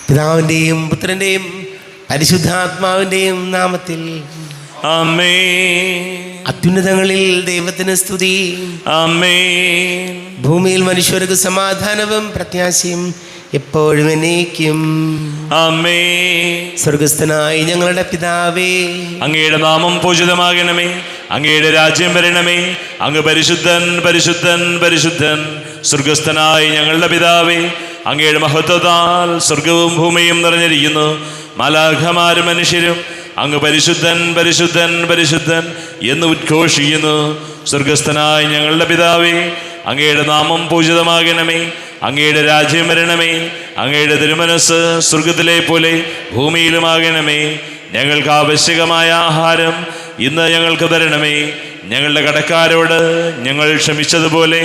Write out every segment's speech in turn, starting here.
പിതാവിൻ്റെയും പുത്രൻ്റെയും പരിശുദ്ധാത്മാവിൻ്റെയും നാമത്തിൽ ആമേൻ. അത്യുന്നതങ്ങളിൽ ദൈവത്തിന് സ്തുതി. ആമേൻ. ഭൂമിയിൽ മനുഷ്യർക്ക് സമാധാനവും പ്രത്യാശയും എപ്പോഴും എന്നേക്കും. ആമേൻ. സ്വർഗസ്ഥനായ ഞങ്ങളുടെ പിതാവേ, അങ്ങയുടെ നാമം പൂജിതമാകണമേ. അങ്ങയുടെ രാജ്യം വരണമേ. അങ്ങ് പരിശുദ്ധൻ പരിശുദ്ധൻ പരിശുദ്ധൻ. സ്വർഗസ്ഥനായ ഞങ്ങളുടെ പിതാവേ, അങ്ങയുടെ മഹത്വത്താൽ സ്വർഗവും ഭൂമിയും നിറഞ്ഞിരിക്കുന്നു. മാലാഖമാരും മനുഷ്യരും അങ്ങ് പരിശുദ്ധൻ പരിശുദ്ധൻ പരിശുദ്ധൻ എന്ന് ഉദ്ഘോഷിക്കുന്നു. സ്വർഗസ്ഥനായ ഞങ്ങളുടെ പിതാവേ, അങ്ങയുടെ നാമം പൂജിതമാകണമേ. അങ്ങയുടെ രാജ്യം വരണമേ. അങ്ങയുടെ തിരുമനസ് സ്വർഗത്തിലെ പോലെ ഭൂമിയിലുമാകണമേ. ഞങ്ങൾക്ക് ആവശ്യകമായ ആഹാരം ഇന്ന് ഞങ്ങൾക്ക് തരണമേ. ഞങ്ങളുടെ കടക്കാരോട് ഞങ്ങൾ ക്ഷമിച്ചതുപോലെ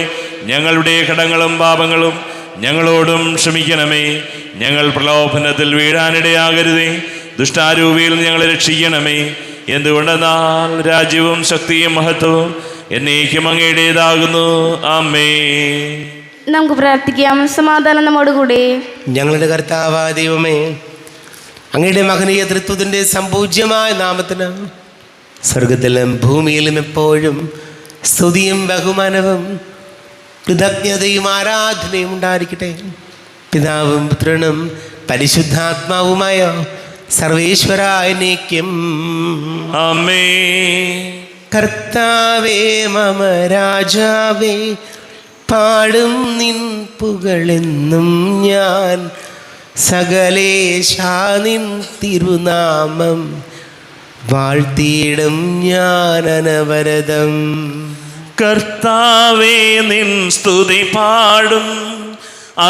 ഞങ്ങളുടെ കടങ്ങളും പാപങ്ങളും ഞങ്ങളോടും ക്ഷമിക്കണമേ. ഞങ്ങൾ പ്രലോഭനത്തിൽ വീഴാനിടയാകരുതേ. ദുഷ്ടാരൂപിയിൽ ഞങ്ങളെ രക്ഷിക്കണമേ. എന്തുകൊണ്ടെന്നാൽ രാജ്യവും ശക്തിയും മഹത്വവും എന്നേക്കും അങ്ങയുടേതാകുന്നു. ആമേൻ. നമുക്ക് പ്രാർത്ഥിക്കാം. സമാധാനം നമ്മോടുകൂടെ. ഞങ്ങളുടെ കർത്താവായ ദൈവമേ, അങ്ങയുടെ മഹനീയ തൃത്വത്തിൻ്റെ സംപൂജ്യമായ നാമത്തിന് സ്വർഗത്തിലും ഭൂമിയിലും എപ്പോഴും സ്തുതിയും ബഹുമാനവും കൃതജ്ഞതയും ആരാധനയും ഉണ്ടായിരിക്കട്ടെ. പിതാവും പുത്രനും പരിശുദ്ധാത്മാവുമായ സർവേശ്വരായ എന്നേക്കും. ആമേൻ. കർത്താവേ മമ രാജാവേ, പാടും നിൻ പുകളെന്നും ഞാൻ. സകലേശാ നിൻ തിരുനാമം വാഴ്ത്തിയിടും ഞാൻ അനവരതം. കർത്താവേ, നിൻ സ്തുതി പാടും.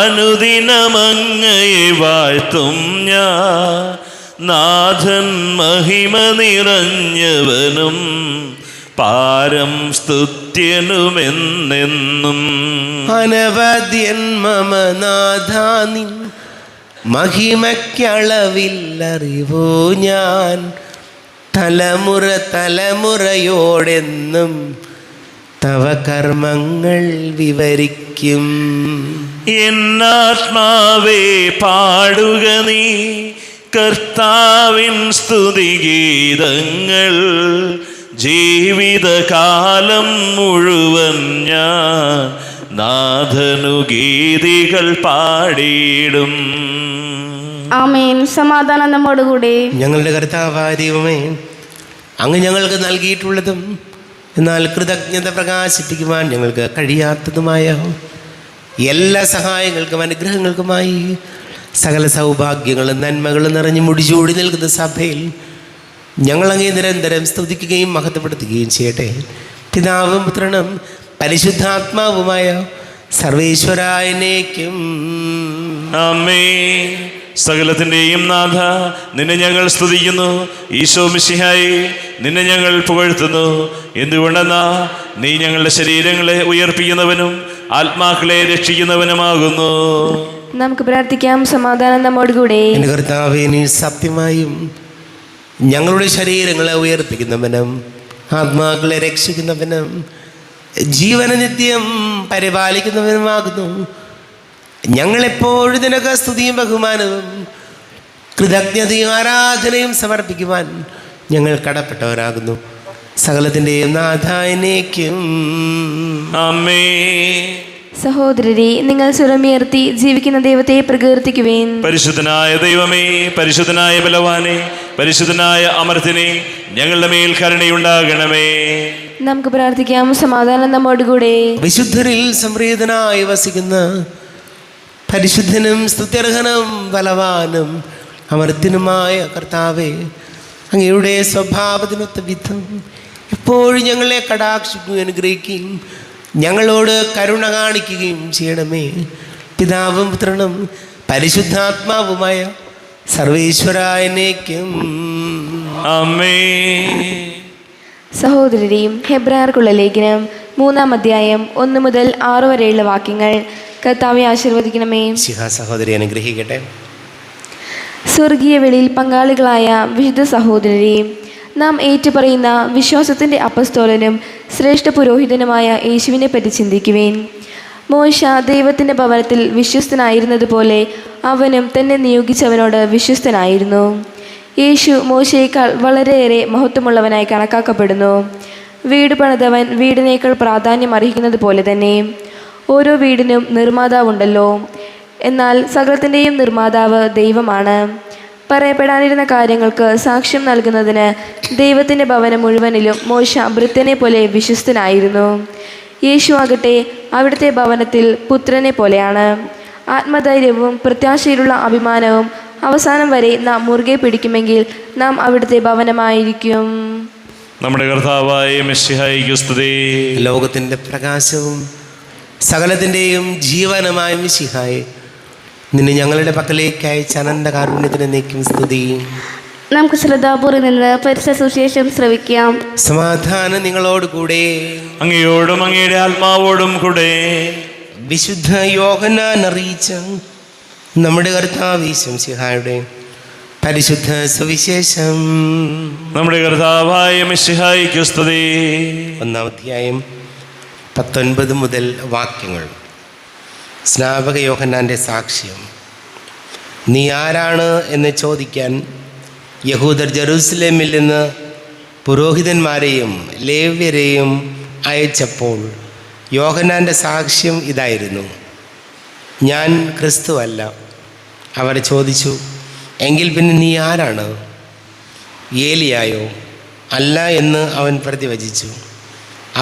അനുദിനമങ്ങയെ വാഴ്ത്തും ഞാൻ. നാഥൻ മഹിമ നിറഞ്ഞവനും പാരം സ്തുത്യനുമെന്നെന്നും. അനവദ്യൻ മമ നാഥാ നിൻ മഹിമയ്ക്കളവില്ലറിവോ ഞാൻ. തലമുറ തലമുറയോടെന്നും തവ കർമ്മങ്ങൾ വിവരിക്കും. എന്നാത്മാവേ പാടുക നീ കർത്താവിൻ സ്തുതിഗീതങ്ങൾ. ജീവിതകാലം മുഴുവൻ ഞാൻ നാഥനു ഗീതികൾ പാടിയിടും. ആമേൻ. സമാധാനം നമ്മോടുകൂടെ. ഞങ്ങളുടെ കർത്താവായ ദൈവമേ, അങ്ങ് ഞങ്ങൾക്ക് നൽകിയിട്ടുള്ളതും എന്നാൽ കൃതജ്ഞത പ്രകാശിപ്പിക്കുവാൻ ഞങ്ങൾക്ക് കഴിയാത്തതുമായ എല്ലാ സഹായങ്ങൾക്കും അനുഗ്രഹങ്ങൾക്കുമായി സകല സൗഭാഗ്യങ്ങളും നന്മകളും നിറഞ്ഞു മുടിചൂടി നിൽക്കുന്ന സഭയിൽ ഞങ്ങളങ്ങേ നിരന്തരം സ്തുതിക്കുകയും മഹത്വപ്പെടുത്തുകയും ചെയ്യട്ടെ. പിതാവും പുത്രനും പരിശുദ്ധാത്മാവുമായ സർവേശ്വരായ എന്നേക്കും. ആമേൻ. സകലത്തിൻ്റെയും നാഥ, നിന്നെ ഞങ്ങൾ സ്തുതിക്കുന്നു. ഈശോ മിശിഹായേ, നിന്നെ ഞങ്ങൾ പുകഴ്ത്തുന്നു. എന്തുകൊണ്ടെന്നാ നീ ഞങ്ങളുടെ ശരീരങ്ങളെ ഉയർപ്പിക്കുന്നവനും ആത്മാക്കളെ രക്ഷിക്കുന്നവനുമാകുന്നു. നമുക്ക് പ്രാർത്ഥിക്കാം. സമാധാനം നമ്മോടുകൂടെ. എൻ്റെ കർത്താവേ, നീ സത്യമായും ഞങ്ങളുടെ ശരീരങ്ങളെ ഉയർപ്പിക്കുന്നവനും ആത്മാക്കളെ രക്ഷിക്കുന്നവനും ജീവന നിത്യം പരിപാലിക്കുന്നവനുമാകുന്നു. ഞങ്ങളെപ്പോഴും നിനക്ക് സ്തുതിയും ബഹുമാനവും കൃതജ്ഞതയും ആരാധനയും സമർപ്പിക്കുവാൻ ഞങ്ങൾ കടപ്പെട്ടവരാകുന്നു. സകലത്തിൻ്റെയും നാഥായ എന്നേക്കും. ആമേൻ. സഹോദരരെ, നിങ്ങൾ സ്വരമുയർത്തി ജീവിക്കുന്ന ദൈവത്തെ പ്രകീർത്തിക്കുവേൻ. പരിശുദ്ധനായ ദൈവമേ, പരിശുദ്ധനായ ബലവാനെ, പരിശുദ്ധനായ അമർത്തിനെ, ഞങ്ങളുടെ മേൽ കരുണയുണ്ടാകണമേ. നമുക്ക് പ്രാർത്ഥിക്കാം. സമാധാനം നമ്മോടുകൂടെ. വിശുദ്ധരിൽ സംപ്രീതനായി വസിക്കുന്ന പരിശുദ്ധനും സ്തുത്യർഹനും ബലവാനും അമർത്തിനുമായ കർത്താവേ, അങ്ങയുടെ സ്വഭാവത്തിനൊത്ത വിധം എപ്പോഴും ഞങ്ങളെ കടാക്ഷിക്കുകയും അനുഗ്രഹിക്കുകയും ഞങ്ങളോട് കരുണ കാണിക്കുകയും ചെയ്യണമേ. പിതാവും പുത്രനും പരിശുദ്ധാത്മാവുമായ സർവേശ്വരായ എന്നേക്കും. ആമേൻ. സഹോദരരെയും ഹെബ്രായർക്കുള്ള ലേഖനം 3-ാം അധ്യായം 1 മുതൽ 6 വരെയുള്ള വാക്യങ്ങൾ കർത്താവെ ആശീർവദിക്കണമേ. സഹോദരി അനുഗ്രഹിക്കട്ടെ. സ്വർഗീയ വെളിയിൽ പങ്കാളികളായ വിശുദ്ധ സഹോദരരെ, നാം ഏറ്റുപറയുന്ന വിശ്വാസത്തിൻ്റെ അപ്പസ്തോലനും ശ്രേഷ്ഠ പുരോഹിതനുമായ യേശുവിനെ പറ്റി ചിന്തിക്കുവേൻ. മോശ ദൈവത്തിൻ്റെ ഭവനത്തിൽ വിശ്വസ്തനായിരുന്നതുപോലെ അവനും തന്നെ നിയോഗിച്ചവനോട് വിശ്വസ്തനായിരുന്നു. യേശു മോശയേക്കാൾ വളരെയേറെ മഹത്വമുള്ളവനായി കണക്കാക്കപ്പെടുന്നു. വീട് പണിതവൻ വീടിനേക്കാൾ പ്രാധാന്യം അർഹിക്കുന്നത് പോലെ തന്നെ ഓരോ വീടിനും നിർമ്മാതാവുണ്ടല്ലോ. എന്നാൽ സകലത്തിൻ്റെയും നിർമ്മാതാവ് ദൈവമാണ്. പറയപ്പെടാനിരുന്ന കാര്യങ്ങൾക്ക് സാക്ഷ്യം നൽകുന്നതിന് ദൈവത്തിൻ്റെ ഭവനം മുഴുവനിലും മോശ ഭൃത്യനെ പോലെ വിശ്വസ്തനായിരുന്നു. യേശു ആകട്ടെ അവിടുത്തെ ഭവനത്തിൽ പുത്രനെ പോലെയാണ്. ആത്മധൈര്യവും പ്രത്യാശയിലുള്ള അഭിമാനവും അവസാനം വരെ നാം മുറുകെ പിടിക്കുമെങ്കിൽ നാം അവിടുത്തെ ഭവനമായിരിക്കും. നമ്മുടെ കർത്താവായ മിശിഹായിക്ക് സ്തുതി. ലോകത്തിൻ്റെ പ്രകാശവും സകലത്തിൻ്റെയും ജീവനമായ മിശിഹായെ, നിന്നെ ഞങ്ങളുടെ പക്കലേക്ക് അയച്ച അനന്ത കാരുണ്യത്തിന് നീക്കും സ്തുതി. നമുക്ക് ശ്രദ്ധാപൂർവ്വം നിന്ന് പരിശുദ്ധ സുവിശേഷം ശ്രവിക്കാം. സമാധാനം നിങ്ങളോട് കൂടെ. അങ്ങയോടും അങ്ങയുടെ ആത്മാവോടും കൂടെ. വിശുദ്ധ യോഹന്നാൻ അറിയിച്ച നമ്മുടെ കർത്താവ് മിശിഹായുടെ പരിശുദ്ധ സുവിശേഷം. നമ്മുടെ കർത്താവായ മിശിഹായിക്ക് സ്തുതി. 1-ാം അധ്യായം 19 മുതൽ വാക്യങ്ങൾ. സ്നാപക യോഹന്നാൻ്റെ സാക്ഷ്യം. നീ ആരാണ് എന്ന് ചോദിക്കാൻ യഹൂദർ ജെറൂസലേമിൽ നിന്ന് പുരോഹിതന്മാരെയും ലേവ്യരെയും അയച്ചപ്പോൾ യോഹന്നാൻ്റെ സാക്ഷ്യം ഇതായിരുന്നു: ഞാൻ ക്രിസ്തുവല്ല. അവർ ചോദിച്ചു, എങ്കിൽ പിന്നെ നീ ആരാണ്? ഏലിയായോ? അല്ല എന്ന് അവൻ പ്രതിവചിച്ചു.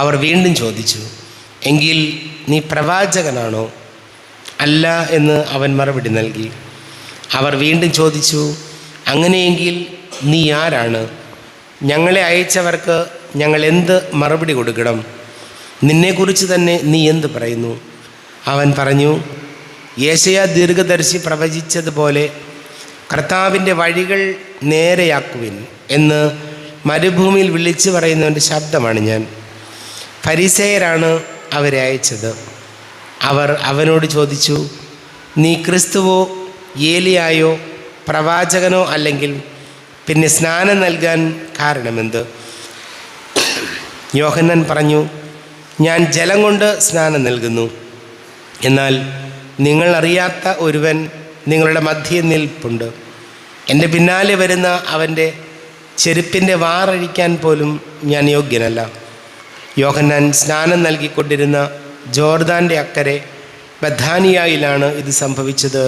അവർ വീണ്ടും ചോദിച്ചു, എങ്കിൽ നീ പ്രവാചകനാണോ? അല്ല എന്ന് അവൻ മറുപടി നൽകി. അവർ വീണ്ടും ചോദിച്ചു, അങ്ങനെയെങ്കിൽ നീ ആരാണ്? ഞങ്ങളെ അയച്ചവർക്ക് ഞങ്ങൾ എന്ത് മറുപടി കൊടുക്കണം? നിന്നെക്കുറിച്ച് തന്നെ നീ എന്ത് പറയുന്നു? അവൻ പറഞ്ഞു, യെശയ്യാ ദീർഘദർശി പ്രവചിച്ചതുപോലെ കർത്താവിൻ്റെ വഴികൾ നേരെയാക്കുവിൻ എന്ന് മരുഭൂമിയിൽ വിളിച്ചു പറയുന്നവൻ്റെ ശബ്ദമാണ് ഞാൻ. ഫരിസേയരാണ് അവരെ അയച്ചത്. അവർ അവനോട് ചോദിച്ചു, നീ ക്രിസ്തുവോ ഏലിയായോ പ്രവാചകനോ അല്ലെങ്കിൽ പിന്നെ സ്നാനം നൽകാൻ കാരണമെന്ത്? യോഹന്നാൻ പറഞ്ഞു, ഞാൻ ജലം കൊണ്ട് സ്നാനം നൽകുന്നു. എന്നാൽ നിങ്ങൾ അറിയാത്ത ഒരുവൻ നിങ്ങളുടെ മധ്യേ നിൽപ്പുണ്ട്. എൻ്റെ പിന്നാലെ വരുന്ന അവൻ്റെ ചെരുപ്പിൻ്റെ വാറഴിക്കാൻ പോലും ഞാൻ യോഗ്യനല്ല. യോഹന്നാൻ സ്നാനം നൽകിക്കൊണ്ടിരുന്ന ജോർദാൻ്റെ അക്കരെ ബഥാനിയായിലാണ് ഇത് സംഭവിച്ചത്.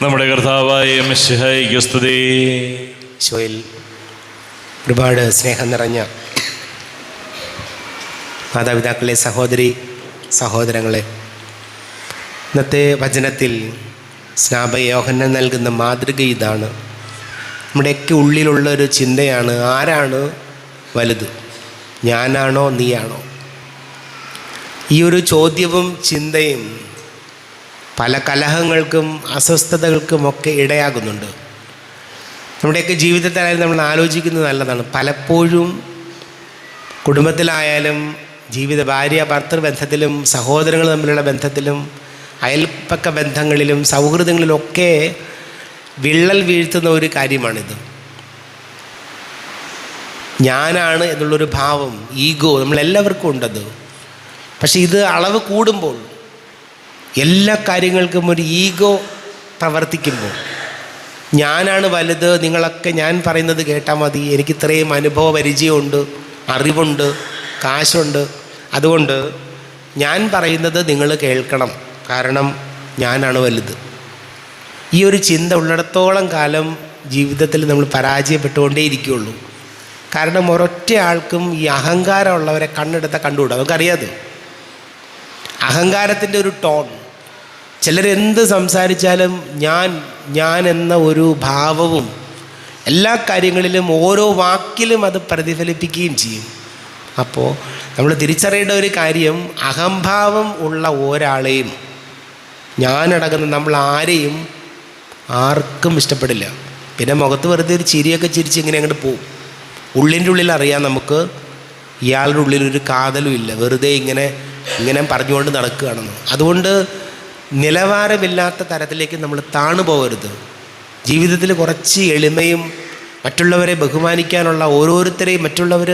നമ്മുടെ കർത്താവായ മിശിഹായിക്ക് സ്തുതി. ഈശോയിൽ ഒരുപാട് സ്നേഹം നിറഞ്ഞ മാതാപിതാക്കളെ, സഹോദരി സഹോദരങ്ങളെ, ഇന്നത്തെ വചനത്തിൽ സ്നാപക യോഹന്നാൻ നൽകുന്ന മാതൃക ഇതാണ്. നമ്മുടെയൊക്കെ ഉള്ളിലുള്ളൊരു ചിന്തയാണ്, ആരാണ് വലുത്, ഞാനാണോ നീയാണോ? ഈ ഒരു ചോദ്യവും ചിന്തയും പല കലഹങ്ങൾക്കും അസ്വസ്ഥതകൾക്കുമൊക്കെ ഇടയാകുന്നുണ്ട്. നമ്മുടെയൊക്കെ ജീവിതത്തിലായാലും നമ്മൾ ആലോചിക്കുന്നത് നല്ലതാണ്. പലപ്പോഴും കുടുംബത്തിലായാലും ഭാര്യ ഭർത്തൃ ബന്ധത്തിലും സഹോദരങ്ങൾ തമ്മിലുള്ള ബന്ധത്തിലും അയൽപ്പക്ക ബന്ധങ്ങളിലും സൗഹൃദങ്ങളിലൊക്കെ വിള്ളൽ വീഴ്ത്തുന്ന ഒരു കാര്യമാണിത്. ഞാനാണ് എന്നുള്ളൊരു ഭാവം, ഈഗോ നമ്മളെല്ലാവർക്കും ഉണ്ടത്. പക്ഷെ ഇത് അളവ് കൂടുമ്പോൾ, എല്ലാ കാര്യങ്ങൾക്കും ഒരു ഈഗോ പ്രവർത്തിക്കുമ്പോൾ, ഞാനാണ് വലുത്, നിങ്ങളൊക്കെ ഞാൻ പറയുന്നത് കേട്ടാൽ മതി, എനിക്ക് ഇത്രയും അനുഭവ പരിചയമുണ്ട്, അറിവുണ്ട്, കാശുണ്ട്, അതുകൊണ്ട് ഞാൻ പറയുന്നത് നിങ്ങൾ കേൾക്കണം, കാരണം ഞാനാണ് വലുത്. ഈ ഒരു ചിന്ത ഉള്ളിടത്തോളം കാലം ജീവിതത്തിൽ നമ്മൾ പരാജയപ്പെട്ടുകൊണ്ടേയിരിക്കുകയുള്ളൂ. കാരണം ഒരൊറ്റ ആൾക്കും ഈ അഹങ്കാരമുള്ളവരെ കണ്ണെടുത്താൽ കണ്ടുകൂടാ. നമുക്കറിയാതെ അഹങ്കാരത്തിൻ്റെ ഒരു ടോൺ, ചിലരെന്ത് സംസാരിച്ചാലും ഞാൻ എന്ന ഒരു ഭാവവും എല്ലാ കാര്യങ്ങളിലും ഓരോ വാക്കിലും അത് പ്രതിഫലിപ്പിക്കുകയും ചെയ്യും. അപ്പോൾ നമ്മൾ തിരിച്ചറിയേണ്ട ഒരു കാര്യം, അഹംഭാവം ഉള്ള ഒരാളെയും ഞാനടങ്ങുന്ന നമ്മൾ ആരെയും ആർക്കും ഇഷ്ടപ്പെടില്ല. പിന്നെ മുഖത്ത് വെറുതെ ഒരു ചിരിയൊക്കെ ചിരിച്ച് ഇങ്ങനെ അങ്ങോട്ട് പോകും. ഉള്ളിൻ്റെ ഉള്ളിൽ അറിയാം നമുക്ക് ഇയാളുടെ ഉള്ളിലൊരു കാതലും ഇല്ല, വെറുതെ ഇങ്ങനെ പറഞ്ഞുകൊണ്ട് നടക്കുകയാണെന്ന്. അതുകൊണ്ട് നിലവാരമില്ലാത്ത തരത്തിലേക്ക് നമ്മൾ താണു പോകരുത്. ജീവിതത്തിൽ കുറച്ച് എളിമയും മറ്റുള്ളവരെ ബഹുമാനിക്കാനുള്ള, ഓരോരുത്തരെയും മറ്റുള്ളവർ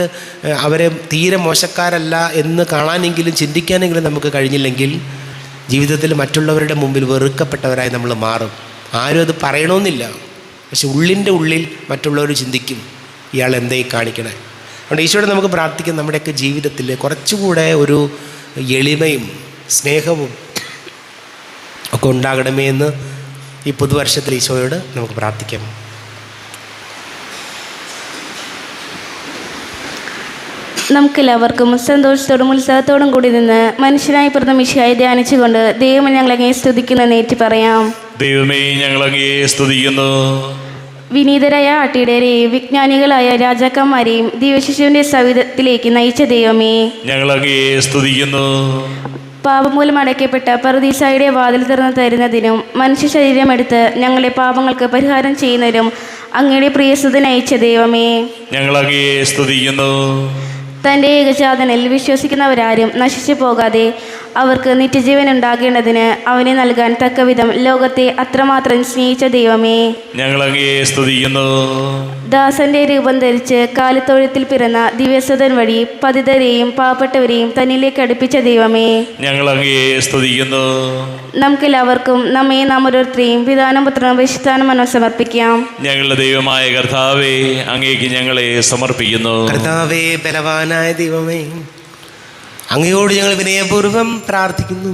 അവരെ തീരെ മോശക്കാരല്ല എന്ന് കാണാനെങ്കിലും ചിന്തിക്കാനെങ്കിലും നമുക്ക് കഴിഞ്ഞില്ലെങ്കിൽ ജീവിതത്തിൽ മറ്റുള്ളവരുടെ മുമ്പിൽ വെറുക്കപ്പെട്ടവരായി നമ്മൾ മാറും. ആരും അത് പറയണമെന്നില്ല, പക്ഷെ ഉള്ളിൻ്റെ ഉള്ളിൽ മറ്റുള്ളവർ ചിന്തിക്കും, ഇയാൾ എന്തായി കാണിക്കണേ. അതുകൊണ്ട് ഈശോയോട് നമുക്ക് പ്രാർത്ഥിക്കാം, നമ്മുടെയൊക്കെ ജീവിതത്തിൽ കുറച്ചുകൂടെ ഒരു എളിമയും സ്നേഹവും ഒക്കെ ഉണ്ടാകണമേ എന്ന് ഈ പുതുവർഷത്തിൽ ഈശോയോട് നമുക്ക് പ്രാർത്ഥിക്കാം. നമുക്കെല്ലാവർക്കും സന്തോഷത്തോടും ഉത്സാഹത്തോടും കൂടി നിന്ന് മനുഷ്യനായി പിറന്ന മിശിഹായെ ധ്യാനിച്ചുകൊണ്ട് ദൈവം ഞങ്ങളങ്ങേ സ്തുതിക്കുന്ന നേറ്റി പറയാം. ദൈവമേ, ഞങ്ങൾ അങ്ങയെ സ്തുതിക്കുന്നു. വിനീതരായ ആട്ടിടയരെയും വിജ്ഞാനികളായ രാജാക്കന്മാരെയും ദിവശിശുവിൻ്റെ സവിധത്തിലേക്ക് നയിച്ച ദൈവമേ, ഞങ്ങൾ അങ്ങയെ സ്തുതിക്കുന്നു. പാപം മൂലം അടയ്ക്കപ്പെട്ട പറുദീസായുടെ വാതിൽ തുറന്നു തരുന്നതിനും മനുഷ്യ ശരീരമെടുത്ത് ഞങ്ങളുടെ പാപങ്ങൾക്ക് പരിഹാരം ചെയ്യുന്നതിനും അങ്ങയുടെ പ്രിയസുതൻ അയച്ച ദൈവമേ, ഞങ്ങൾ അങ്ങയെ സ്തുതിക്കുന്നു. തൻ്റെ ഏകജാതനിൽ വിശ്വസിക്കുന്നവരാരും നശിച്ചു പോകാതെ അവർക്ക് നിത്യജീവൻ ഉണ്ടാകേണ്ടതിന് അവനെ നൽകാൻ തക്കവിധം ലോകത്തെ അത്രമാത്രം സ്നേഹിച്ച ദൈവമേ, ഞങ്ങൾ അങ്ങയെ സ്തുതിക്കുന്നു. ദാസന്റെ രൂപം ധരിച്ച് കാലിത്തൊഴുത്തിൽ പിറന്ന ദിവ്യസുതൻ വഴി പതിതരെയും പാവപ്പെട്ടവരെയും തന്നിലേക്ക് അടുപ്പിച്ച ദൈവമേ, ഞങ്ങൾ അങ്ങയെ സ്തുതിക്കുന്നു. നമുക്കെല്ലാവർക്കും നമ്മെ നാം ഓരോരുത്തരെയും പിതാനും പുത്രനും പരിശുദ്ധാനും മനോ സമർപ്പിക്കാം. ഞങ്ങളുടെ ദൈവമായ കർത്താവേ, അങ്ങേക്ക് ഞങ്ങളെ സമർപ്പിക്കുന്നു. കർത്താവേ, ബലവാനായ ദൈവമേ, അങ്ങയോട് ഞങ്ങൾ വിനയപൂർവ്വം പ്രാർത്ഥിക്കുന്നു.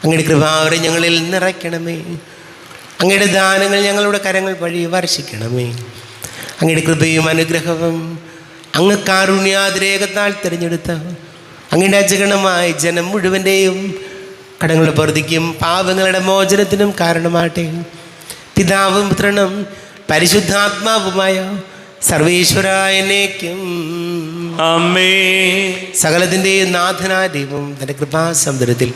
അങ്ങയുടെ കൃപാവരെ ഞങ്ങളിൽ നിറയ്ക്കണമേ. അങ്ങയുടെ ദാനങ്ങൾ ഞങ്ങളുടെ കരങ്ങൾ വഴി വർഷിക്കണമേ. അങ്ങയുടെ കൃപയും അനുഗ്രഹവും അങ്ങ് കാരുണ്യാതിരേകത്താൽ തിരഞ്ഞെടുത്ത അങ്ങയുടെ അജഗണമായ ജനം മുഴുവൻ്റെയും കടങ്ങളുടെ പൊറുതിക്കും പാപങ്ങളുടെ മോചനത്തിനും കാരണമാട്ടെ. പിതാവും പുത്രനും പരിശുദ്ധാത്മാവുമായ സർവേശ്വരായ എന്നേക്കും ആമേൻ. സകലത്തിൻ്റെയും നാഥനായ ദൈവം തൻ്റെ കൃപാസമുദ്രത്തിൽ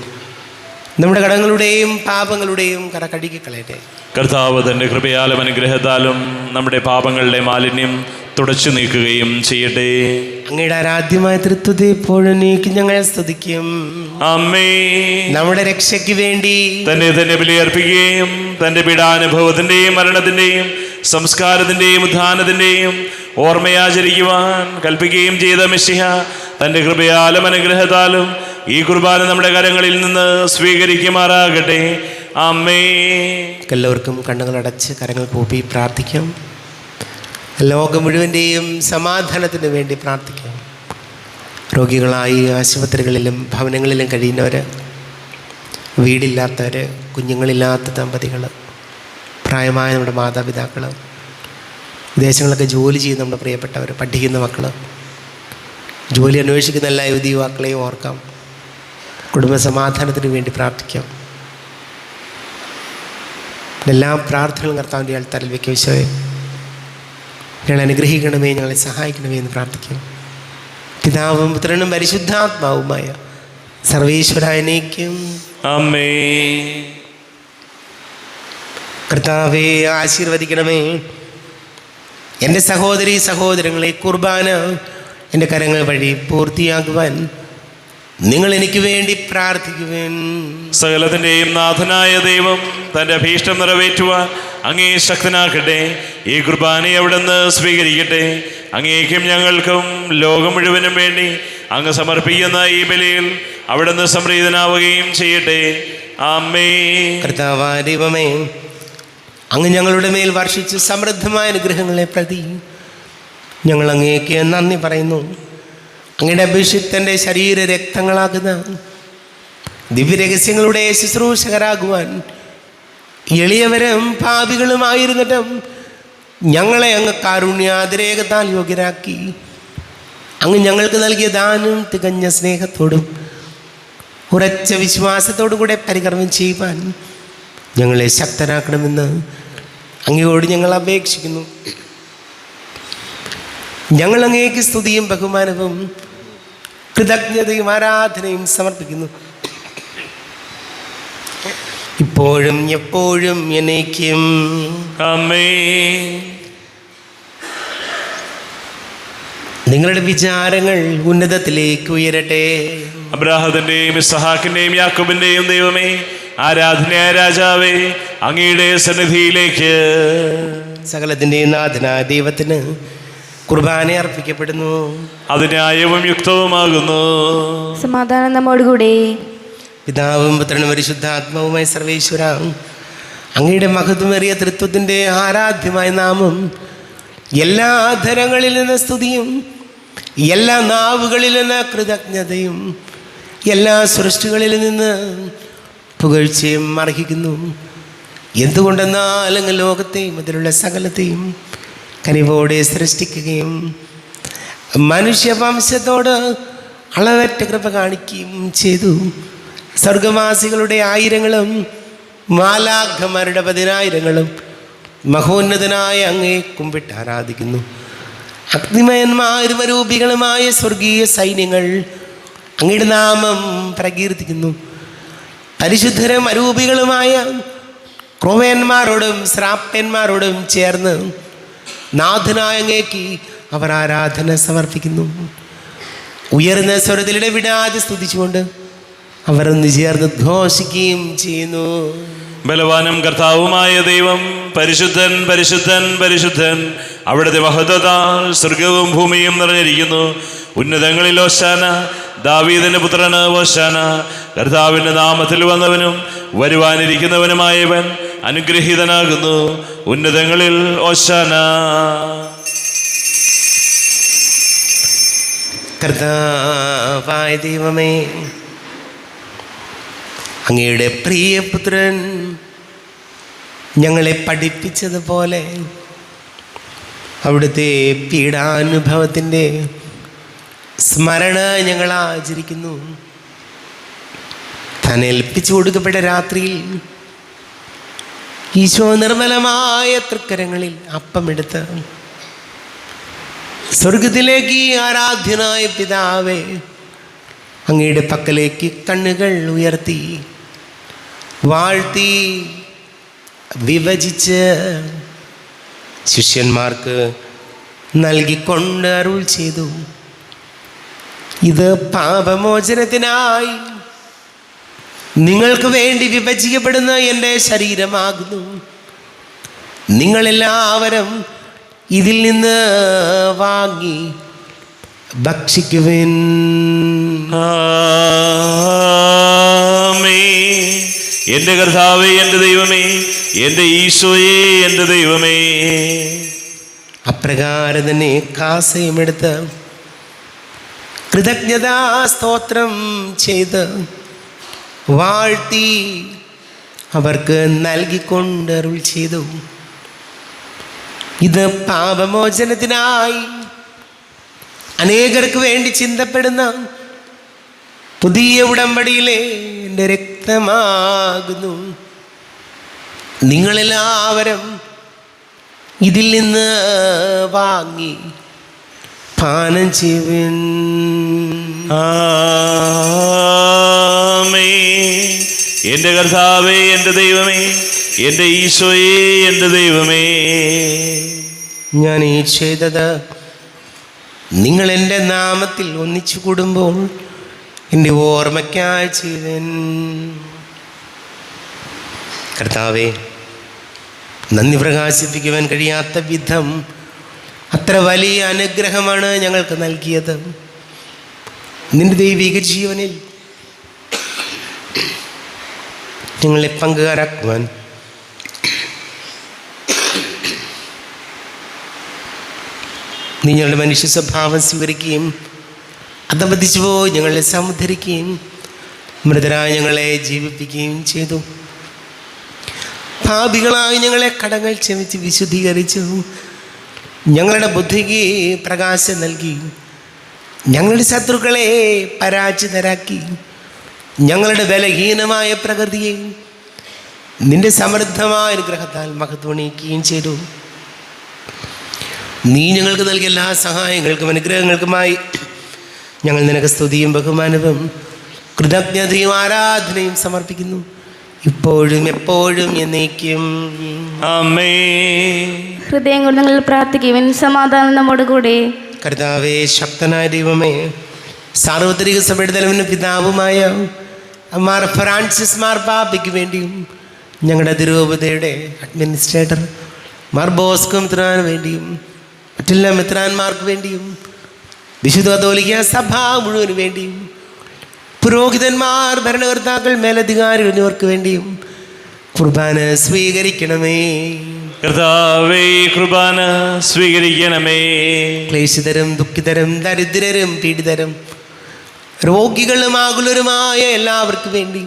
നമ്മുടെ കടങ്ങളുടെയും പാപങ്ങളുടെയും കറ കഴുകി കളയട്ടെ. കർത്താവ് തൻ്റെ കൃപയാലും അനുഗ്രഹത്താലും നമ്മുടെ പാപങ്ങളുടെ മാലിന്യം തുടച്ചു നീക്കുകയും ചെയ്യട്ടെ. അങ്ങയുടെ ആരാധ്യമായ തൃത്വത്തെ എപ്പോഴും നീക്കി ഞങ്ങൾ സ്തുതിക്കും. ആമേൻ. നമ്മുടെ രക്ഷയ്ക്ക് വേണ്ടി തന്നെ ബലിയർപ്പിക്കുകയും തൻ്റെ പീഡാനുഭവത്തിൻ്റെയും മരണത്തിൻ്റെയും സംസ്കാരത്തിൻ്റെയും ഉത്ഥാനത്തിൻ്റെയും ഓർമ്മയാചരിക്കുവാൻ കൽപ്പിക്കുകയും ചെയ്ത മിശിഹ തൻ്റെ കൃപയാലും അനുഗ്രഹത്താലും ഈ കുർബാന നമ്മുടെ കരങ്ങളിൽ നിന്ന് സ്വീകരിക്കുമാറാകട്ടെ. ആമേൻ. എല്ലാവർക്കും കണ്ണുകളടച്ച് കരങ്ങൾ കൂപ്പി പ്രാർത്ഥിക്കാം. ലോകം മുഴുവൻ്റെയും സമാധാനത്തിന് വേണ്ടി പ്രാർത്ഥിക്കാം. രോഗികളായി ആശുപത്രികളിലും ഭവനങ്ങളിലും കഴിയുന്നവർ, വീടില്ലാത്തവർ, കുഞ്ഞുങ്ങളില്ലാത്ത ദമ്പതികൾ, പ്രായമായ നമ്മുടെ മാതാപിതാക്കൾ, വിദേശങ്ങളൊക്കെ ജോലി ചെയ്യുന്ന നമ്മുടെ പ്രിയപ്പെട്ടവർ, പഠിക്കുന്ന മക്കൾ, ജോലി അന്വേഷിക്കുന്ന എല്ലാ യുവതി യുവാക്കളെയും ഓർക്കാം. കുടുംബസമാധാനത്തിന് വേണ്ടി പ്രാർത്ഥിക്കാം. എല്ലാ പ്രാർത്ഥനകളും കർത്താവിൻ്റെ ആൾത്താരിൽ വയ്ക്കുവശേ ഞങ്ങളെ അനുഗ്രഹിക്കണമേ, ഞങ്ങളെ സഹായിക്കണമേ എന്ന് പ്രാർത്ഥിക്കാം. പിതാവും പുത്രനും പരിശുദ്ധാത്മാവുമായ സർവേശ്വരായനേക്കും ആമേൻ. കർത്താവേ, ആശീർവദിക്കണമേ. എൻ്റെ സഹോദരീ സഹോദരങ്ങളെ, കുർബാന എൻ്റെ കരങ്ങൾ വഴി പൂർത്തിയാക്കുവാൻ നിങ്ങൾ എനിക്ക് വേണ്ടി പ്രാർത്ഥിക്കുവാൻ. സകലത്തിൻ്റെയും നാഥനായ ദൈവം തൻ്റെ അഭീഷ്ടം നിറവേറ്റുവാൻ അങ്ങേ ശക്തനാക്കട്ടെ. ഈ കുർബാനയെ അവിടുന്ന് സ്വീകരിക്കട്ടെ. അങ്ങേക്കും ഞങ്ങൾക്കും ലോകം മുഴുവനും വേണ്ടി അങ്ങ് സമർപ്പിക്കുന്ന ഈ ബലിയിൽ അവിടുന്ന് സംപ്രീതനാവുകയും ചെയ്യട്ടെ. ആമേൻ. കർത്താവായ ദൈവമേ, അങ്ങ് ഞങ്ങളുടെ മേൽ വർഷിച്ച് സമൃദ്ധമായ അനുഗ്രഹങ്ങളെ പ്രതി ഞങ്ങൾ അങ്ങേക്ക് നന്ദി പറയുന്നു. അങ്ങയുടെ അഭിഷിക്തൻ്റെ ശരീര രക്തങ്ങളാകുന്ന ദിവ്യരഹസ്യങ്ങളുടെ ശുശ്രൂഷകരാകുവാൻ എളിയവരും പാപികളുമായിരുന്നിട്ടും ഞങ്ങളെ അങ്ങ് കാരുണ്യാതിരേകത്താൽ യോഗ്യരാക്കി. അങ്ങ് ഞങ്ങൾക്ക് നൽകിയ ദാനം തികഞ്ഞ സ്നേഹത്തോടും ഉറച്ച വിശ്വാസത്തോടും കൂടെ പരികർമ്മം ചെയ്യുവാൻ ഞങ്ങളെ ശക്തരാക്കണമെന്ന് അങ്ങയോട് ഞങ്ങൾ അപേക്ഷിക്കുന്നു. ഞങ്ങൾ അങ്ങേക്ക് സ്തുതിയും ബഹുമാനവും കൃതജ്ഞതയും ആരാധനയും സമർപ്പിക്കുന്നു, ഇപ്പോഴും എപ്പോഴും എന്നേക്കും. ആമേൻ. നിങ്ങളുടെ വിചാരങ്ങൾ ഉന്നതത്തിലേക്ക് ഉയരട്ടെ. അബ്രാഹത്തിൻ്റെയും ഇസ്ഹാക്കിൻ്റെയും യാക്കോബിൻ്റെയും ദൈവമേ, ആരാധനയായ രാജാവേ, അങ്ങയുടെ സന്നിധിയിലേക്ക് സകലത്തിൻ്റെയും നാഥനായ ദൈവത്തിന് കുർബാന അർപ്പിക്കപ്പെടുന്നു. അത് ന്യായവും യുക്തവുമാകുന്നു. സമാധാനം നമ്മോടുകൂടെ. പിതാവും പുത്രനും പരിശുദ്ധാത്മാവുമായ സർവേശ്വര, അങ്ങയുടെ മഹത്വമേറിയ തൃത്വത്തിൻ്റെ ആരാധ്യമായ നാമം എല്ലാ ധരങ്ങളിൽ നിന്ന് സ്തുതിയും എല്ലാ നാവുകളിൽ നിന്ന് കൃതജ്ഞതയും എല്ലാ സൃഷ്ടികളിൽ നിന്ന് പുകഴ്ചയും അർഹിക്കുന്നു. എന്തുകൊണ്ടെന്നാൽ അങ്ങ് ലോകത്തെയും അതിലുള്ള സകലത്തെയും കനിവോടെ സൃഷ്ടിക്കുകയും മനുഷ്യവംശത്തോട് അളവറ്റ കൃപ കാണിക്കുകയും ചെയ്തു. സ്വർഗവാസികളുടെ ആയിരങ്ങളും മാലാഖമാരുടെ 10,000ങ്ങളും മഹോന്നതനായ അങ്ങയെ കുമ്പിട്ട് ആരാധിക്കുന്നു. അഗ്നിമയന്മാരും അരൂപികളുമായ സ്വർഗീയ സൈന്യങ്ങൾ അങ്ങയുടെ നാമം പ്രകീർത്തിക്കുന്നു. പരിശുദ്ധരും അരൂപികളുമായ ക്രോവേന്മാരോടും ശ്രാപ്യന്മാരോടും ചേർന്ന് നാഥനായ അങ്ങേക്ക് അവർ ആരാധന സമർപ്പിക്കുന്നു. ഉയർന്ന സ്വരത്തിൽ ഇടവിടാതെ സ്തുതിച്ചുകൊണ്ട് അവർ ഒന്ന് ചേർന്ന് ഘോഷിക്കുകയും ചെയ്യുന്നു. ബലവാനും കർത്താവുമായ ദൈവം പരിശുദ്ധൻ, പരിശുദ്ധൻ, പരിശുദ്ധൻ. അവിടുത്തെ മഹത്വത്താൽ സ്വർഗവും ഭൂമിയും നിറഞ്ഞിരിക്കുന്നു. ഉന്നതങ്ങളിൽ ഓശാന, ദാവീദിന്റെ പുത്രന് ഓശാന. കർത്താവിൻ്റെ നാമത്തിൽ വന്നവനും വരുവാനിരിക്കുന്നവനുമായവൻ അനുഗ്രഹീതനാകുന്നു. ഉന്നതങ്ങളിൽ ഓശാന. കർത്താവായ ദൈവമേ, അങ്ങയുടെ പ്രിയപുത്രൻ ഞങ്ങളെ പഠിപ്പിച്ചതുപോലെ അവിടുത്തെ പീഡാനുഭവത്തിൻ്റെ സ്മരണ ഞങ്ങൾ ആചരിക്കുന്നു. താൻ ഏൽപ്പിച്ചു കൊടുക്കപ്പെട്ട രാത്രിയിൽ ഈശോ നിർമ്മലമായ തൃക്കരങ്ങളിൽ അപ്പമെടുത്ത് സ്വർഗത്തിലേക്ക് ആരാധ്യനായ പിതാവേ, അങ്ങയുടെ പക്കലേക്ക് കണ്ണുകൾ ഉയർത്തി വാഴ്ത്തി വിഭജിച്ച് ശിഷ്യന്മാർക്ക് നൽകിക്കൊണ്ട് അരുൾ ചെയ്തു, ഇത് പാപമോചനത്തിനായി നിങ്ങൾക്ക് വേണ്ടി വിഭജിക്കപ്പെടുന്ന എൻ്റെ ശരീരമാകുന്നു. നിങ്ങളെല്ലാവരും ഇതിൽ നിന്ന് വാങ്ങി ഭക്ഷിക്കുവിൻ. എൻ്റെ കർത്താവേ, എൻ്റെ ദൈവമേ, എൻ്റെ ഈശോയേ, എൻ്റെ ദൈവമേ. അപ്രകാരം തന്നെ കാസയുമെടുത്ത് കൃതജ്ഞതാ സ്തോത്രം ചെയ്ത് വാഴ്ത്തി അവർക്ക് നൽകിക്കൊണ്ട് അരുൾ ചെയ്തു, ഇത് പാപമോചനത്തിനായി അനേകർക്ക് വേണ്ടി ചിന്തപ്പെടുന്ന പുതിയ ഉടമ്പടിയിലെ എൻ്റെ രക്തമാകുന്നു. നിങ്ങളെല്ലാവരും ഇതിൽ നിന്ന് വാങ്ങി പാനം ചെയ്യുവിൻ. എൻ്റെ കർത്താവേ, എൻ്റെ ദൈവമേ, എൻ്റെ ഈശോയേ, എൻ്റെ ദൈവമേ. ഞാൻ ഈ ചെയ്തത് നിങ്ങൾ എൻ്റെ നാമത്തിൽ ഒന്നിച്ചു കൂടുമ്പോൾ എൻ്റെ ഓർമ്മയ്ക്കായി ചെയ്തൻ. കർത്താവേ, നന്ദി പ്രകാശിപ്പിക്കുവാൻ കഴിയാത്ത വിധം അത്ര വലിയ അനുഗ്രഹമാണ് ഞങ്ങൾക്ക് നൽകിയത്. നിന്റെ ദൈവിക ജീവനിൽ ഞങ്ങളെ പങ്കുകാരാക്കുവാൻ നിങ്ങളുടെ മനുഷ്യ സ്വഭാവം സ്വീകരിക്കുകയും അധപതിച്ചു പോയി ഞങ്ങളെ സമുദ്ധരിക്കുകയും മൃതരായ ഞങ്ങളെ ജീവിപ്പിക്കുകയും ചെയ്തു. പാപികളായി ഞങ്ങളെ കടങ്ങൾ ക്ഷമിച്ച് വിശുദ്ധീകരിച്ചു. ഞങ്ങളുടെ ബുദ്ധിക്ക് പ്രകാശം നൽകി. ഞങ്ങളുടെ ശത്രുക്കളെ പരാജിതരാക്കി. ഞങ്ങളുടെ ബലഹീനമായ പ്രകൃതിയെ നിന്റെ സമൃദ്ധമായ അനുഗ്രഹത്താൽ മഹത്വണിയിക്കുകയും ചെയ്തു. നീ ഞങ്ങൾക്ക് നൽകിയ എല്ലാ സഹായങ്ങൾക്കും അനുഗ്രഹങ്ങൾക്കുമായി ഞങ്ങൾ നിനക്ക് സ്തുതിയും ബഹുമാനവും കൃതജ്ഞതയും ആരാധനയും സമർപ്പിക്കുന്നു, ഇപ്പോഴും എപ്പോഴും എന്നേക്കും. ആമേൻ. ഹൃദയം കൊണ്ട് നിങ്ങൾ പ്രാർത്ഥിക്കുവിൻ. സമാധാനം നമ്മോട് കൂടെ. കർത്താവേ, ശക്തനായ ദൈവമേ, സാർവത്രിക സഭയുടെ തലവനും പിതാവുമായ മാർ ഫ്രാൻസിസ് മാർപ്പാപ്പയ്ക്ക് വേണ്ടിയും ഞങ്ങളുടെ അതിരൂപതയുടെ അഡ്മിനിസ്ട്രേറ്റർ മാർ ബോസ്കോ മിത്രാന് വേണ്ടിയും മറ്റെല്ലാ മിത്രാന്മാർക്ക് വേണ്ടിയും വിശുദ്ധ കത്തോലിക്ക സഭ മുഴുവന് വേണ്ടിയും പുരോഹിതന്മാർ, ഭരണകർത്താക്കൾ, മേലധികാരികൾ എന്നിവർക്ക് വേണ്ടിയും കുർബാന സ്വീകരിക്കണമേ. കർത്താവേ, കുർബാന സ്വീകരിക്കണമേ. ക്ലേശിതരും ദുഃഖിതരും ദരിദ്രരും പീഡിതരും രോഗികളും ആകുലരുമായ എല്ലാവർക്കും വേണ്ടി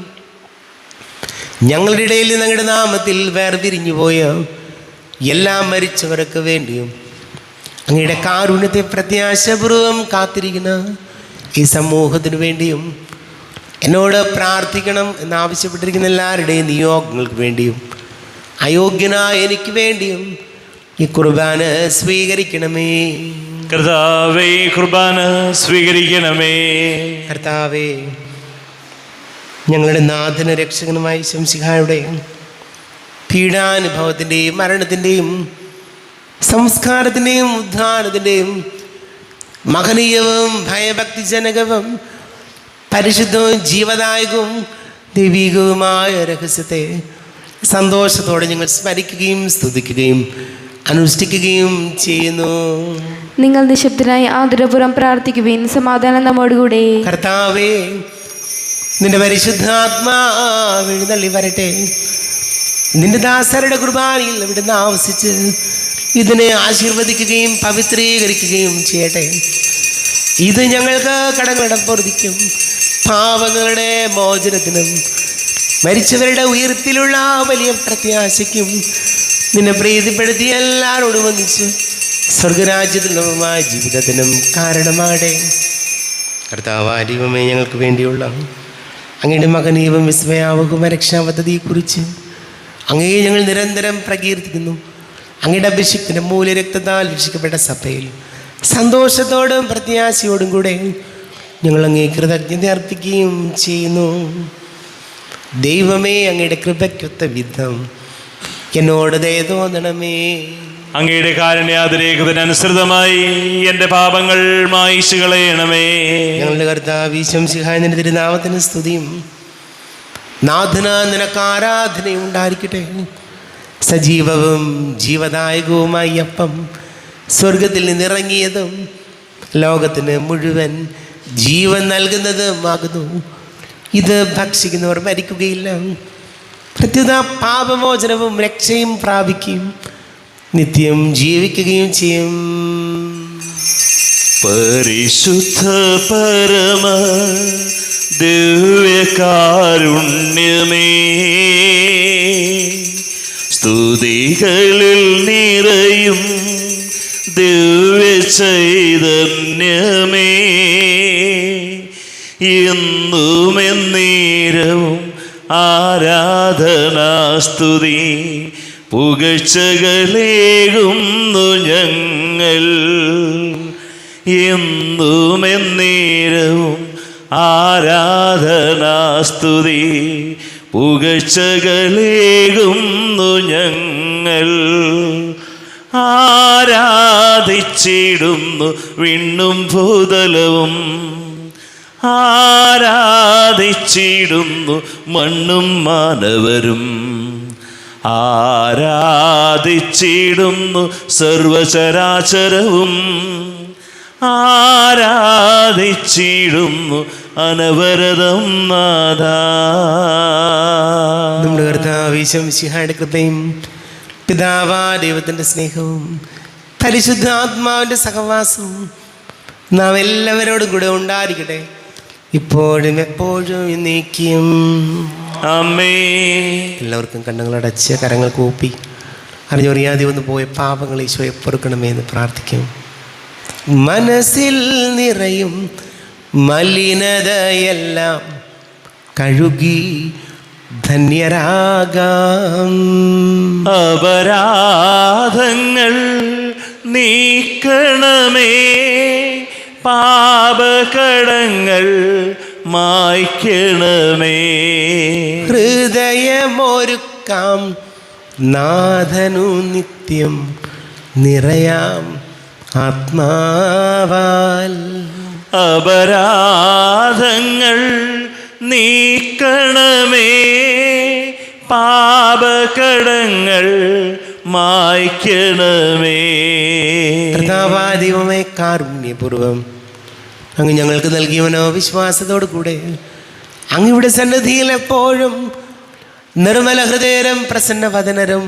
ഞങ്ങളുടെ ഇടയിൽ ഞങ്ങളുടെ നാമത്തിൽ വേർതിരിഞ്ഞു പോയ എല്ലാ മരിച്ചവർക്ക് വേണ്ടിയും അങ്ങയുടെ കാരുണ്യത്തെ പ്രത്യാശപൂർവം കാത്തിരിക്കുന്ന ഈ സമൂഹത്തിന് വേണ്ടിയും എന്നോട് പ്രാർത്ഥിക്കണം എന്നാവശ്യപ്പെട്ടിരിക്കുന്ന എല്ലാവരുടെയും നിയോഗങ്ങൾക്ക് വേണ്ടിയും അയോഗ്യനായ എനിക്ക് വേണ്ടിയും ഈ കുർബാന സ്വീകരിക്കണമേ. കർത്താവേ, കുർബാന സ്വീകരിക്കണമേ. കർത്താവേ, ഞങ്ങളുടെ നാഥന രക്ഷകനുമായ ശംസിഹായുടെ പീഡാനുഭവത്തിൻ്റെയും മരണത്തിൻ്റെയും സംസ്കാരത്തിൻ്റെയും ഉദ്ധാനത്തിൻ്റെയും മഹനീയവും ഭയഭക്തിജനകവും പരിശുദ്ധവും ജീവദായകവും ദൈവികവുമായ രഹസ്യത്തെ സന്തോഷത്തോടെ ഞങ്ങൾ സ്മരിക്കുകയും സ്തുതിക്കുകയും അനുഷ്ഠിക്കുകയും ചെയ്യുന്നു. നിങ്ങൾ നിശബ്ദനായി ആദരപൂർവ്വം പ്രാർത്ഥിക്കുവിൻ. സമാധാനം നമ്മോടുകൂടെ. കർത്താവേ, നിന്റെ പരിശുദ്ധാത്മാവ് എഴുന്നള്ളി വരട്ടെ. നിന്റെ ദാസരുടെ കുർബാനയിൽ ഇവിടുന്ന് ആവസിച്ച് ഇതിനെ ആശീർവദിക്കുകയും പവിത്രീകരിക്കുകയും ചെയ്യട്ടെ. ഇത് ഞങ്ങൾക്ക് കടങ്ങളുടെ പൊറുതിക്കും പാപങ്ങളുടെ മോചനത്തിനും മരിച്ചവരുടെ ഉയർത്തിലുള്ള വലിയ പ്രത്യാശയ്ക്കും നിന്നെ പ്രീതിപ്പെടുത്തി എല്ലാവരോടും ഒന്നിച്ച് സ്വർഗരാജ്യത്തിനുമായ ജീവിതത്തിനും കാരണമാടെ. കർത്താവായ ദൈവമേ, ഞങ്ങൾക്ക് വേണ്ടിയുള്ള അങ്ങയുടെ മകനീയവും വിസ്മയാവകും രക്ഷാ പദ്ധതിയെക്കുറിച്ച് അങ്ങയെ ഞങ്ങൾ നിരന്തരം പ്രകീർത്തിക്കുന്നു. അങ്ങയുടെ അഭിഷിക്തന്റെ മൂല്യരക്തത്താൽ രക്ഷിക്കപ്പെട്ട സഭയിൽ സന്തോഷത്തോടും പ്രത്യാശയോടും കൂടെ ഞങ്ങൾ അങ്ങേ കൃതജ്ഞത അർപ്പിക്കുകയും ചെയ്യുന്നു. ദൈവമേ, അങ്ങയുടെ കൃപയ്ക്കൊത്ത വിധം എന്നോട് ദയ തോന്നണമേ. അങ്ങയുടെ കാരുണ്യാതിരേഖത്തിനനുസൃതമായി എൻ്റെ പാപങ്ങൾ മായിച്ചു കളയണമേ. ഞങ്ങളുടെ കർത്താവ് ശംസിഹായുടെ തിരുനാമത്തിന് സ്തുതിയും നാഥന നിനക്ക് ആരാധനയും ഉണ്ടായിരിക്കട്ടെ. സജീവവും ജീവദായകവുമായി അപ്പം സ്വർഗത്തിൽ നിന്നിറങ്ങിയതും ലോകത്തിന് മുഴുവൻ ജീവൻ നൽകുന്നതുമാകുന്നു. ഇത് ഭക്ഷിക്കുന്നവർ മരിക്കുകയില്ല, പ്രത്യുത പാപമോചനവും രക്ഷയും പ്രാപിക്കുകയും നിത്യം ജീവിക്കുകയും ചെയ്യും. പരിശുദ്ധ പരമ ദിവ്യകാരുണ്യമേ, സ്തുതികളിൽ നിറയും ദിവ്യ ചൈതന്യമേ, എന്നും എന്നേരവും ആരാധനാസ്തുതി പുകഴ്ചകളേകുന്നു ഞങ്ങൾ. എന്നും എന്നേരവും ആരാധനാസ്തുതി പുകഴ്ചകളേകുന്നു ഞങ്ങൾ. ആരാധിച്ചിടുന്നു വിണ്ണും ഭൂതലവും, ആരാധിച്ചിടുന്നു മണ്ണും മാനവരും, ആരാധിച്ചിടുന്നു സർവചരാചരവും, ആരാധിച്ചിടുന്നു അനവരതം നാഥ. നമ്മുടെ കർത്താവ് ശംസിഹായുടെ കൃപയും പിതാവാ ദൈവത്തിൻ്റെ സ്നേഹവും പരിശുദ്ധാത്മാവിൻ്റെ സഹവാസവും നാം എല്ലാവരോടും കൂടെ ഉണ്ടായിരിക്കട്ടെ, ഇപ്പോഴും എപ്പോഴും എന്നേക്കും. ആമേൻ. എല്ലാവർക്കും കണ്ണുകളടച്ച് കരങ്ങൾ കൂപ്പി അറിഞ്ഞറിയാതെ വന്ന് പോയ പാപങ്ങൾ ഈശോയെ പൊറുക്കണമേ എന്ന് പ്രാർത്ഥിക്കും. മനസ്സിൽ നിറയും മലിനതയെല്ലാം കഴുകി ധന്യരാകാം. അപരാധങ്ങൾ നീക്കണമേ, പാപകടങ്ങൾ മായ്ക്കണമേ. ഹൃദയമൊരുക്കാം നാഥനു നിത്യം നിറയാം ആത്മാവാൽ. അപരാധങ്ങൾ നീക്കണമേ, പാപകടങ്ങൾ മായ്ക്കണമേ. കർത്താവായ ദൈവമേ, കാരുണ്യപൂർവം അങ്ങ് ഞങ്ങൾക്ക് നൽകിയവനോ വിശ്വാസത്തോടു കൂടെ അങ്ങയുടെ സന്നിധിയിൽ എപ്പോഴും നിർമ്മല ഹൃദയരും പ്രസന്നവദനരും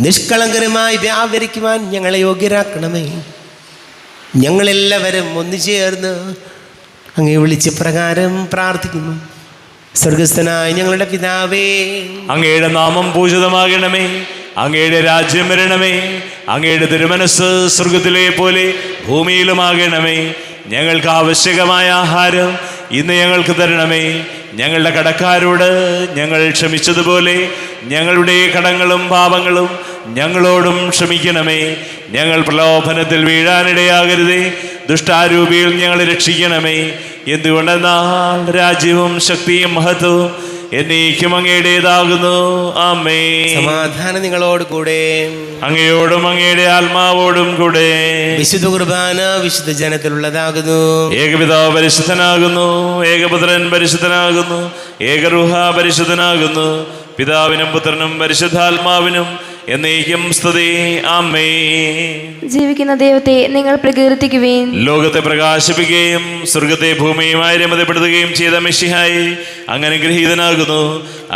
നിഷ്കളങ്കരുമായി വ്യാപരിക്കുവാൻ ഞങ്ങളെ യോഗ്യരാക്കണമേ. ഞങ്ങളെല്ലാവരും ഒന്നു ചേർന്ന് അങ്ങേ വിളിച്ച പ്രകാരം പ്രാർത്ഥിക്കുന്നു. സ്വർഗസ്ഥനായ ഞങ്ങളുടെ പിതാവേ, അങ്ങയുടെ നാമം പൂജിതമാകണമേ. അങ്ങയുടെ രാജ്യം വരണമേ. അങ്ങയുടെ തിരുമനസ് സ്വർഗത്തിലെ പോലെ ഭൂമിയിലുമാകണമേ. ഞങ്ങൾക്ക് ആവശ്യകമായ ആഹാരം ഇന്ന് ഞങ്ങൾക്ക് തരണമേ. ഞങ്ങളുടെ കടക്കാരോട് ഞങ്ങൾ ക്ഷമിച്ചതുപോലെ ഞങ്ങളുടെ കടങ്ങളും പാപങ്ങളും ഞങ്ങളോടും ക്ഷമിക്കണമേ. ഞങ്ങൾ പ്രലോഭനത്തിൽ വീഴാനിടയാകരുതേ, ദുഷ്ടാരൂപിയിൽ ഞങ്ങളെ രക്ഷിക്കണമേ. എന്തുകൊണ്ടെന്നാൽ രാജ്യവും ശക്തിയും മഹത്വവും എന്നേക്കും അങ്ങയുടേതാകുന്നു. ആമേൻ. സമാധാനം നിങ്ങളോട് കൂടെ. അങ്ങയോടും അങ്ങയുടെ ആത്മാവോടും കൂടെ. വിശുദ്ധ കുർബാന വിശുദ്ധ ജനത്തിലുള്ളതാകുന്നു. ഏകപിതാവ് പരിശുദ്ധനാകുന്നു, ഏകപുത്രൻ പരിശുദ്ധനാകുന്നു, ഏകരൂഹ പരിശുദ്ധനാകുന്നു. പിതാവിനും പുത്രനും പരിശുദ്ധാത്മാവിനും എന്നേക്കും സ്തുതി. ആമേൻ. ജീവിക്കുന്ന ദൈവത്തെ നിങ്ങൾ പ്രകീർത്തിക്കുവിൻ. ലോകത്തെ പ്രകാശിപ്പിക്കുകയും സ്വർഗത്തെ ഭൂമിയുമായി രമതപ്പെടുത്തുകയും ചെയ്ത മെശിഹായി അങ്ങനെ ഗ്രഹീതനാകുന്നു.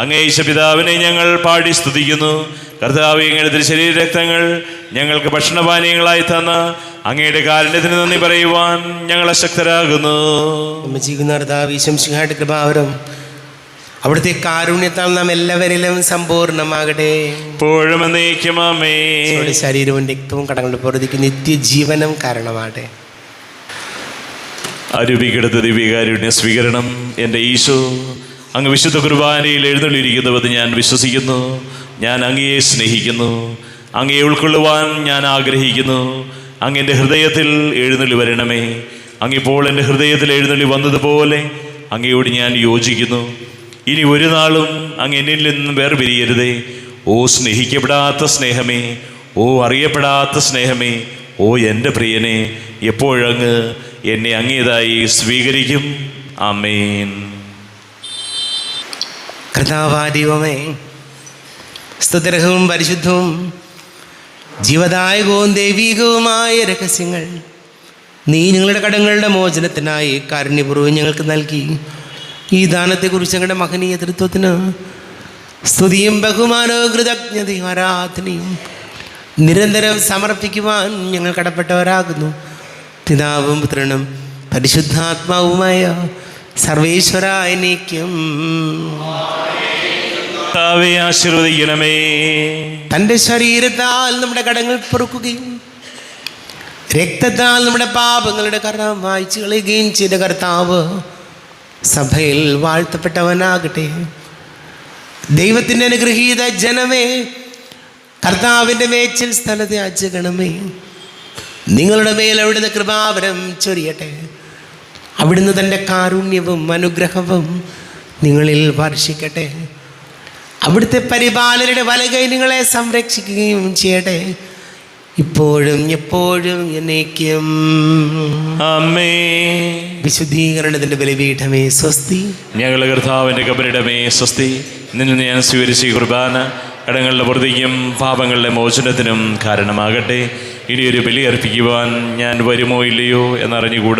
അങ്ങേശ പിതാവിനെ ഞങ്ങൾ പാടി സ്തുതിക്കുന്നു. കർത്താവേ, അങ്ങയുടെ തിരുശരീര രക്തങ്ങൾ ഞങ്ങൾക്ക് ഭക്ഷണപാനീയങ്ങളായി തന്ന അങ്ങയുടെ കാരുണ്യത്തിന് നന്ദി പറയുവാൻ ഞങ്ങൾ അശക്തരാകുന്നു. കൃപാവരം അവിടുത്തെ കാരുണ്യത്താൽ നാം എല്ലാവരിലും സമ്പൂർണ്ണമാകട്ടെ. ഇപ്പോഴും എന്നേക്കും ആമേൻ. ശരീരവും രക്തവും കടങ്ങളുടെ പുറത്തേക്ക് നിത്യജീവനം കാരണമാകട്ടെ. അരൂപിക്കെടുത്ത ദിവ്യകാരുണ്യ സ്വീകരണം. എൻ്റെ ഈശോ, അങ്ങ് വിശുദ്ധ കുർബാനയിൽ എഴുന്നള്ളിയിരിക്കുന്നുവെന്ന് ഞാൻ വിശ്വസിക്കുന്നു. ഞാൻ അങ്ങയെ സ്നേഹിക്കുന്നു. അങ്ങയെ ഉൾക്കൊള്ളുവാൻ ഞാൻ ആഗ്രഹിക്കുന്നു. അങ്ങ് എൻ്റെ ഹൃദയത്തിൽ എഴുന്നള്ളി വരണമേ. അങ്ങിപ്പോൾ എൻ്റെ ഹൃദയത്തിൽ എഴുന്നള്ളി വന്നതുപോലെ അങ്ങയോട് ഞാൻ യോജിക്കുന്നു. ഇനി ഒരു നാളും അങ്ങ് എന്നിൽ നിന്നും വേർപിരിയരുതേ. ഓ സ്നേഹിക്കപ്പെടാത്ത സ്നേഹമേ, ഓ അറിയപ്പെടാത്ത സ്നേഹമേ, ഓ എൻ്റെ പ്രിയനെ, എപ്പോഴങ്ങ് എന്നെ അങ്ങേതായി സ്വീകരിക്കും. ആമേൻ. കർത്താവാദിവമേ, സ്തുതിർഹവും പരിശുദ്ധവും ജീവദായകവും ദൈവികവുമായ രഹസ്യങ്ങൾ നീ നിങ്ങളുടെ കടങ്ങളുടെ മോചനത്തിനായി കാരുണ്യപൂർവ്വം ഞങ്ങൾക്ക് നൽകി. ഈ ദാനത്തെക്കുറിച്ച് ഞങ്ങളുടെ മഹനീയ തൃത്വത്തിന് സ്തുതിയും ബഹുമാനവും കൃതജ്ഞതയും ആരാധനയും നിരന്തരം സമർപ്പിക്കുവാൻ ഞങ്ങൾ കടപ്പെട്ടവരാകുന്നു. പിതാവും പുത്രനും പരിശുദ്ധാത്മാവുമായ സർവേശ്വരായ നീക്കും ആശീർവദിക്കണമേ. തൻ്റെ ശരീരത്താൽ നമ്മുടെ കടങ്ങൾ പൊറുക്കുകയും രക്തത്താൽ നമ്മുടെ പാപങ്ങളുടെ കറ വായിച്ചു കളയുകയും ചെയ്ത കർത്താവ് സഭയിൽ വാഴ്ത്തപ്പെട്ടവനാകട്ടെ. ദൈവത്തിൻ്റെ അനുഗ്രഹീത ജനമേ, കർത്താവിൻ്റെ മേച്ചിൽ സ്ഥലത്തെ അജഗണമേ, നിങ്ങളുടെ മേൽ അവിടുന്ന് കൃപാവരം ചൊരിയട്ടെ. അവിടുന്ന് തൻ്റെ കാരുണ്യവും അനുഗ്രഹവും നിങ്ങളിൽ വർഷിക്കട്ടെ. അവിടുത്തെ പരിപാലനയുടെ വലകൈ നിങ്ങളെ സംരക്ഷിക്കുകയും ചെയ്യട്ടെ, ഇപ്പോഴും എപ്പോഴും എന്നേക്കും. ആമേൻ. വിശുദ്ധീകരണത്തിൻ്റെ ബലിപീഠമേ സ്വസ്തി. ഞങ്ങളുടെ കർത്താവിൻ്റെ കബരിടമേ സ്വസ്തി. നിന്നിൽ ഞാൻ സ്വീകരിച്ച ഈ കുർബാന കടങ്ങളുടെ പുറത്തേക്കും പാപങ്ങളുടെ മോചനത്തിനും കാരണമാകട്ടെ. ഇനിയൊരു ബലി അർപ്പിക്കുവാൻ ഞാൻ വരുമോ ഇല്ലയോ എന്നറിഞ്ഞുകൂടാ.